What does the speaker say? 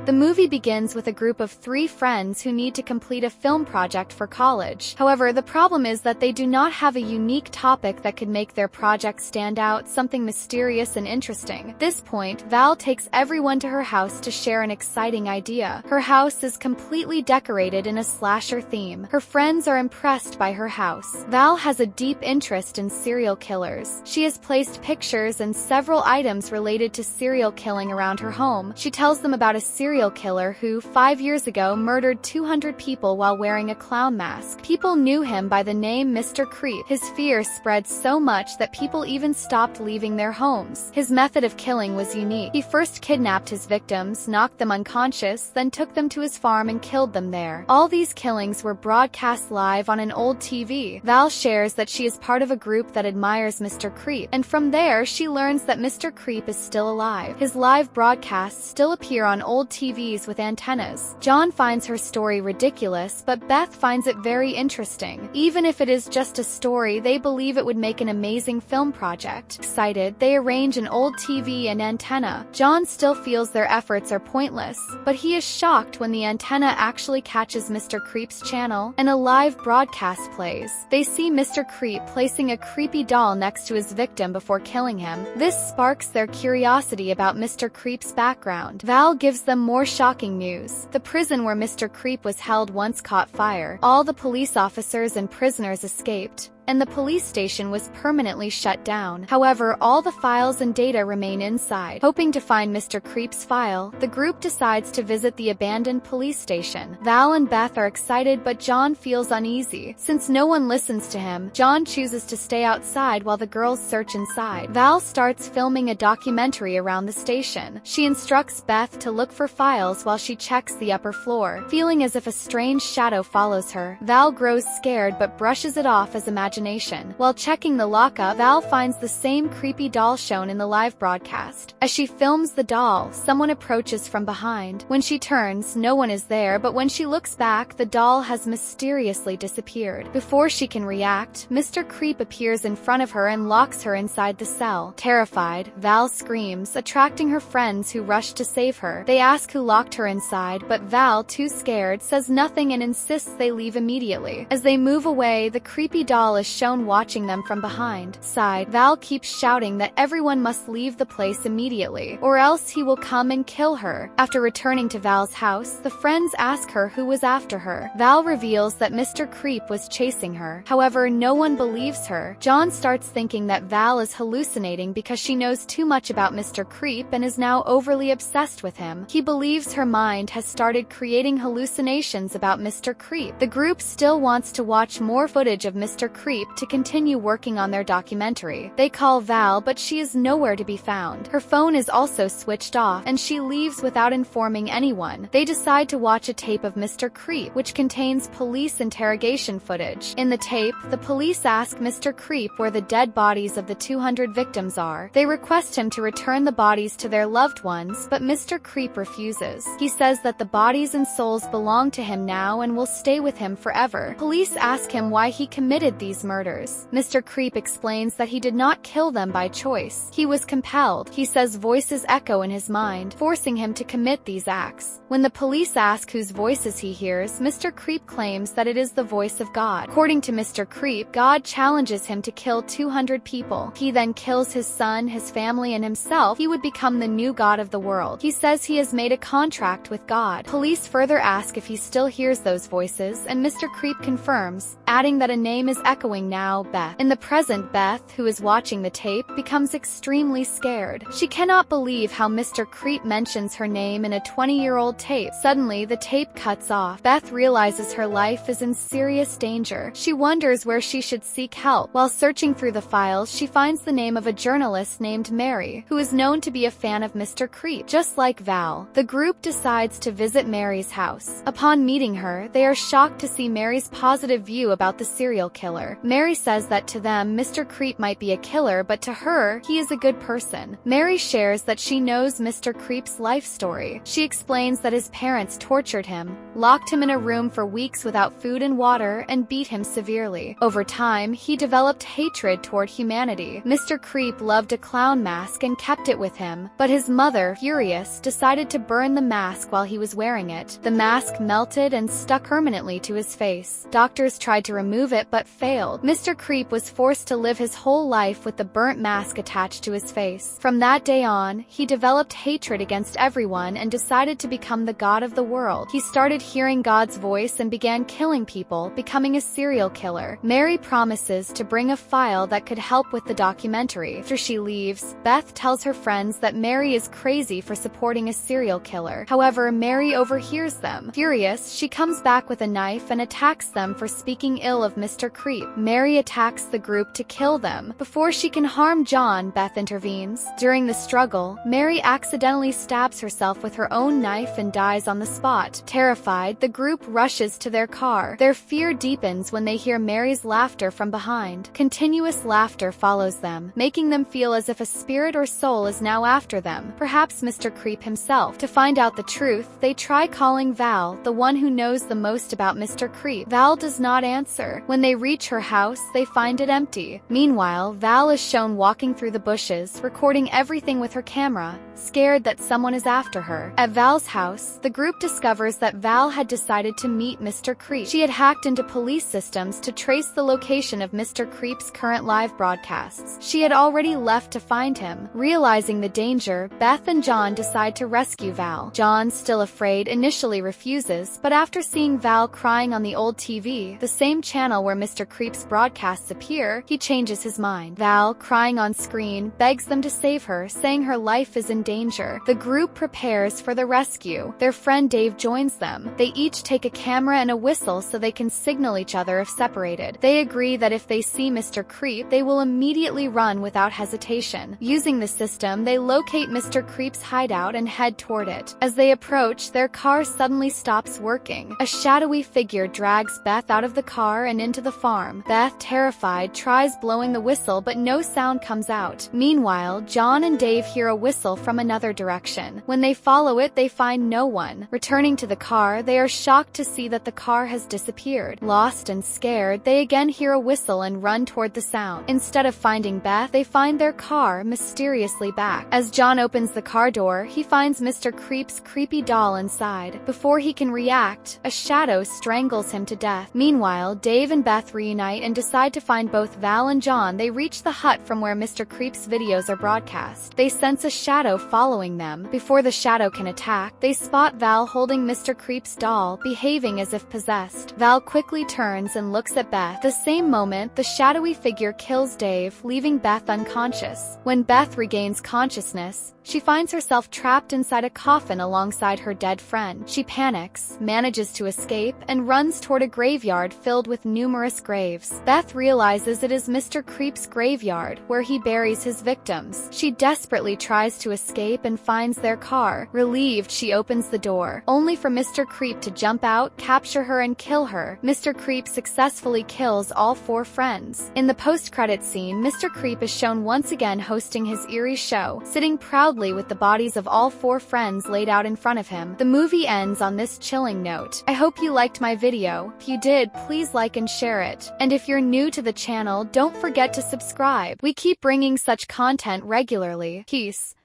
The movie begins with a group of 3 friends who need to complete a film project for college. However, the problem is that they do not have a unique topic that could make their project stand out, something mysterious and interesting. At this point, Val takes everyone to her house to share an exciting idea. Her house is completely decorated in a slasher theme. Her friends are impressed by her house. Val has a deep interest in serial killers. She has placed pictures and several items related to serial killing around her home. She tells them about a serial killer who, 5 years ago, murdered 200 people while wearing a clown mask. People knew him by the name Mr. Creep. His fear spread so much that people even stopped leaving their homes. His method of killing was unique. He first kidnapped his victims, knocked them unconscious, then took them to his farm and killed them there. All these killings were broadcast live on an old TV. Val shares that she is part of a group that admires Mr. Creep, and from there she learns that Mr. Creep is still alive. His live broadcasts still appear on old TVs with antennas. John finds her story ridiculous, but Beth finds it very interesting. Even if it is just a story, they believe it would make an amazing film project. Excited, they arrange an old TV and antenna. John still feels their efforts are pointless, but he is shocked when the antenna actually catches Mr. Creep's channel, and a live broadcast plays. They see Mr. Creep placing a creepy doll next to his victim before killing him. This sparks their curiosity about Mr. Creep's background. Val gives them more shocking news. The prison where Mr. Creep was held once caught fire. All the police officers and prisoners escaped, and the police station was permanently shut down. However, all the files and data remain inside. Hoping to find Mr. Creep's file, the group decides to visit the abandoned police station. Val and Beth are excited, but John feels uneasy. Since no one listens to him, John chooses to stay outside while the girls search inside. Val starts filming a documentary around the station. She instructs Beth to look for files while she checks the upper floor. Feeling as if a strange shadow follows her, Val grows scared but brushes it off as imagination. While checking the lockup, Val finds the same creepy doll shown in the live broadcast. As she films the doll, someone approaches from behind. When she turns, no one is there, but when she looks back, the doll has mysteriously disappeared. Before she can react, Mr. Creep appears in front of her and locks her inside the cell. Terrified, Val screams, attracting her friends who rush to save her. They ask who locked her inside, but Val, too scared, says nothing and insists they leave immediately. As they move away, the creepy doll is shown watching them from behind. Side, Val keeps shouting that everyone must leave the place immediately, or else he will come and kill her. After returning to Val's house, the friends ask her who was after her. Val reveals that Mr. Creep was chasing her. However, no one believes her. John starts thinking that Val is hallucinating because she knows too much about Mr. Creep and is now overly obsessed with him. He believes her mind has started creating hallucinations about Mr. Creep. The group still wants to watch more footage of Mr. Creep to continue working on their documentary. They call Val, but she is nowhere to be found. Her phone is also switched off, and she leaves without informing anyone. They decide to watch a tape of Mr. Creep, which contains police interrogation footage. In the tape, the police ask Mr. Creep where the dead bodies of the 200 victims are. They request him to return the bodies to their loved ones, but Mr. Creep refuses. He says that the bodies and souls belong to him now and will stay with him forever. Police ask him why he committed these murders. Mr. Creep explains that he did not kill them by choice. He was compelled. He says voices echo in his mind, forcing him to commit these acts. When the police ask whose voices he hears, Mr. Creep claims that it is the voice of God. According to Mr. Creep, God challenges him to kill 200 people. He then kills his son, his family, and himself. He would become the new god of the world. He says he has made a contract with God. Police further ask if he still hears those voices, and Mr. Creep confirms, adding that a name is echoing now, Beth. In the present, Beth, who is watching the tape, becomes extremely scared. She cannot believe how Mr. Creep mentions her name in a 20-year-old tape. Suddenly, the tape cuts off. Beth realizes her life is in serious danger. She wonders where she should seek help. While searching through the files, she finds the name of a journalist named Mary, who is known to be a fan of Mr. Creep. Just like Val, the group decides to visit Mary's house. Upon meeting her, they are shocked to see Mary's positive view about the serial killer. killer. Mary says that to them, Mr. Creep might be a killer, but to her, he is a good person. Mary shares that she knows Mr. Creep's life story. She explains that his parents tortured him, locked him in a room for weeks without food and water, and beat him severely. Over time, he developed hatred toward humanity. Mr. Creep loved a clown mask and kept it with him, but his mother, furious, decided to burn the mask while he was wearing it. The mask melted and stuck permanently to his face. Doctors tried to remove it but failed. Mr. Creep was forced to live his whole life with the burnt mask attached to his face. From that day on, he developed hatred against everyone and decided to become the god of the world. He started hearing God's voice and began killing people, becoming a serial killer. Mary promises to bring a file that could help with the documentary. After she leaves, Beth tells her friends that Mary is crazy for supporting a serial killer. However, Mary overhears them. Furious, she comes back with a knife and attacks them for speaking ill of Mr. Creep. Mary attacks the group to kill them. Before she can harm John, Beth intervenes. During the struggle, Mary accidentally stabs herself with her own knife and dies on the spot. Terrified, the group rushes to their car. Their fear deepens when they hear Mary's laughter from behind. Continuous laughter follows them, making them feel as if a spirit or soul is now after them, perhaps Mr. Creep himself. To find out the truth, they try calling Val, the one who knows the most about Mr. Creep. Val does not answer. When they reach her house, they find it empty. Meanwhile, Val is shown walking through the bushes, recording everything with her camera, scared that someone is after her. At Val's house, the group discovers that Val had decided to meet Mr. Creep. She had hacked into police systems to trace the location of Mr. Creep's current live broadcasts. She had already left to find him. Realizing the danger, Beth and John decide to rescue Val. John, still afraid, initially refuses, but after seeing Val crying on the old TV, the same channel where Mr. Creep's broadcasts appear, he changes his mind. Val, crying on screen, begs them to save her, saying her life is in danger. The group prepares for the rescue. Their friend Dave joins them. They each take a camera and a whistle so they can signal each other if separated. They agree that if they see Mr. Creep, they will immediately run without hesitation. Using the system, they locate Mr. Creep's hideout and head toward it. As they approach, their car suddenly stops working. A shadowy figure drags Beth out of the car and into the farm. Beth, terrified, tries blowing the whistle but no sound comes out. Meanwhile, John and Dave hear a whistle from another direction. When they follow it, they find no one. Returning to the car, they are shocked to see that the car has disappeared. Lost and scared, they again hear a whistle and run toward the sound. Instead of finding Beth, they find their car mysteriously back. As John opens the car door, he finds Mr. Creep's creepy doll inside. Before he can react, a shadow strangles him to death. Meanwhile, Dave and Beth reunite and decide to find both Val and John. They reach the hut from where Mr. Creep's videos are broadcast. They sense a shadow following them. Before the shadow can attack, they spot Val holding Mr. Creep's doll, behaving as if possessed. Val quickly turns and looks at Beth. The same moment, the shadowy figure kills Dave, leaving Beth unconscious. When Beth regains consciousness, she finds herself trapped inside a coffin alongside her dead friend. She panics, manages to escape, and runs toward a graveyard filled with numerous graves. Beth realizes it is Mr. Creep's graveyard, where he buries his victims. She desperately tries to escape and finds their car. Relieved, she opens the door, only for Mr. Creep to jump out, capture her, and kill her. Mr. Creep successfully kills all 4 friends. In the post-credit scene, Mr. Creep is shown once again hosting his eerie show, sitting proudly with the bodies of all 4 friends laid out in front of him. The movie ends on this chilling note. I hope you liked my video. If you did, please like and share it. And if you're new to the channel, don't forget to subscribe. We keep bringing such content regularly. Peace.